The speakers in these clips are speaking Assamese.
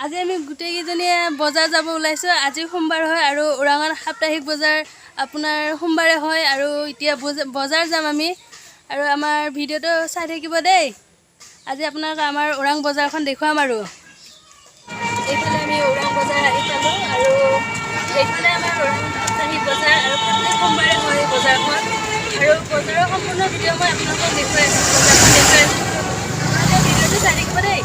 আজি আমি গোটেইকেইজনীয়ে বজাৰ যাব ওলাইছোঁ। আজি সোমবাৰ হয় আৰু ওৰাঙত সাপ্তাহিক বজাৰ আপোনাৰ সোমবাৰে হয় আৰু এতিয়া বজাৰ যাম আমি আৰু আমাৰ ভিডিঅ'টো চাই থাকিব দেই। আজি আপোনাক আমাৰ ওৰাং বজাৰখন দেখুৱাম আৰু এইফালে আমি ওৰাং বজাৰ আহি পালোঁ আৰু এইফালে আমাৰ ওৰাং সাপ্তাহিক বজাৰ আৰু প্ৰত্যেক সোমবাৰে হয় বজাৰখন আৰু বজাৰৰ সম্পূৰ্ণ ভিডিঅ' মই আপোনালোকক দেখুৱাই আছোঁ। বজাৰখন দেখুৱাই আছোঁ, আপোনালোকে ভিডিঅ'টো চাই থাকিব দেই।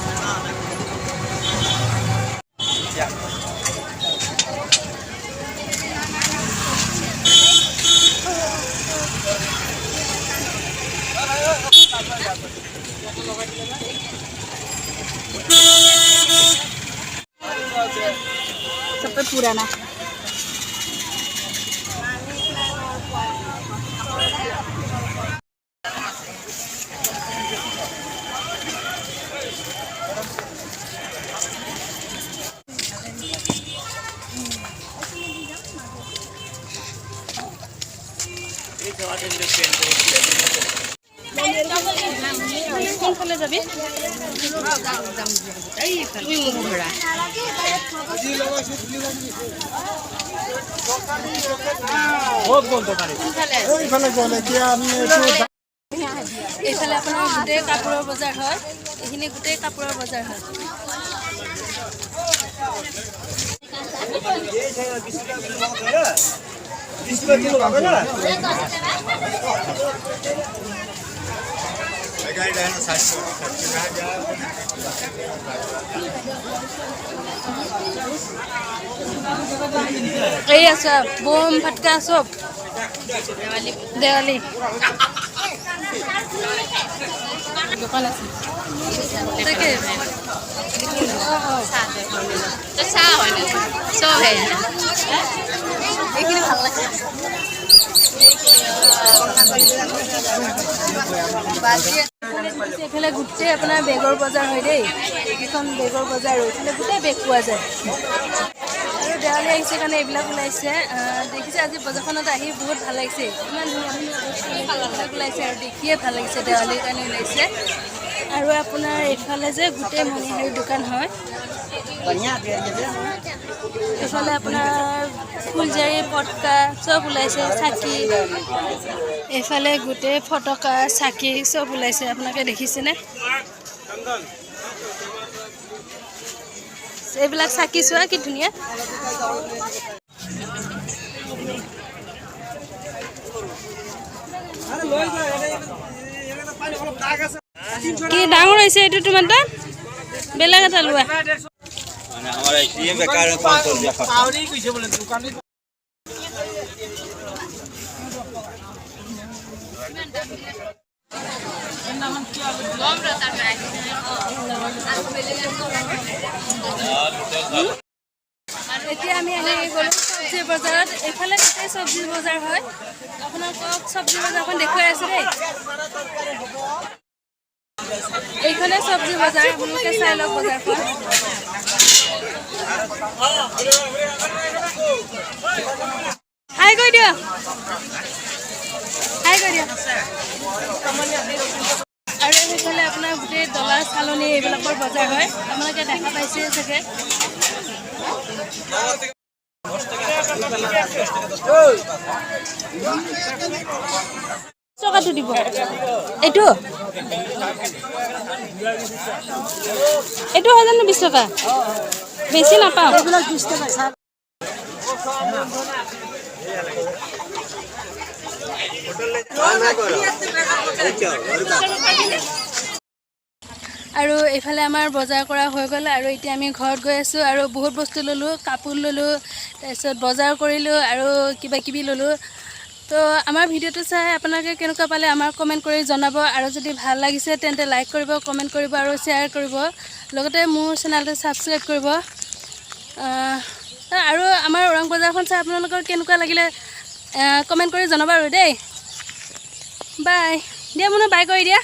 सबसे पुराना কোনফালে যাবি? এইফালে আপোনাৰ গোটেই কাপোৰৰ বজাৰ হয়, এইখিনি গোটেই কাপোৰৰ বজাৰ হয়। এই আছে বোম ফাটকা সব দেৱালী দোকান আছে তাকে এইখিনি ভাল লাগে। এইফালে গোটেই আপোনাৰ বেগৰ বজাৰ হয় দেই, এইখন বেগৰ বজাৰ এইফালে গোটেই বেগ পোৱা যায় আৰু দেৱালী আহিছে কাৰণে এইবিলাক ওলাইছে। দেখিছে আজি বজাৰখনত আহি বহুত ভাল লাগিছে, ইমান ধুনীয়া ধুনীয়া বস্তুবিলাক ওলাইছে আৰু দেখিয়ে ভাল লাগিছে, দেৱালীৰ কাৰণে ওলাইছে। আৰু আপোনাৰ এইফালে যে গোটেই মণিহাৰী দোকান হয়, এইফালে আপোনাৰ ফুলজাৰী পটকা চব ওলাইছে, চাকি এইফালে গোটেই ফটকা চাকি চব ওলাইছে, আপোনালোকে দেখিছেনে? এইবিলাক চাকি চোৱা কি ধুনীয়া। কি ডাঙৰ হৈছে এইটো তোমাৰ তাত? বেলেগ এটা লোৱা। এতিয়া আমি আহি গ'লো চব্জি বজাৰত। এইফালে গোটেই চব্জি বজাৰ হয়, আপোনালোকক চব্জি বজাৰখন দেখুৱাই আছোঁ দেই। এইখনে চব্জি বজাৰ, আপোনালোকে চাই লওক বজাৰখন। হাই কৰি দিয়ক, হাই কৰি দিয়ক। আৰু সেইফালে আপোনাৰ গোটেই ডলা চালনী এইবিলাকৰ বজাৰ হয়, আপোনালোকে দেখা পাইছে চাগে। টকাটো দিব এইটো এইটো হয় জানো? 20 টকা বেছি নাপাওঁ। আৰু এইফালে আমাৰ বজাৰ কৰা হৈ গ'ল আৰু এতিয়া আমি ঘৰত গৈ আছোঁ আৰু বহুত বস্তু ল'লোঁ, কাপোৰ ল'লোঁ, তাৰপিছত বজাৰ কৰিলোঁ আৰু কিবা কিবি ল'লোঁ। তো আমাৰ ভিডিঅ'টো চাই আপোনালোকে কেনেকুৱা পালে আমাৰ কমেণ্ট কৰি জনাব আৰু যদি ভাল লাগিছে তেন্তে লাইক কৰিব, কমেণ্ট কৰিব আৰু শ্বেয়াৰ কৰিব, লগতে মোৰ চেনেলটো ছাবস্ক্ৰাইব কৰিব। আৰু আমাৰ ওৰাং বজাৰখন চাই আপোনালোকৰ কেনেকুৱা লাগিলে কমেণ্ট কৰি জনাব আৰু দেই। বাই দিয়া, মোনো বাই কৰি দিয়া।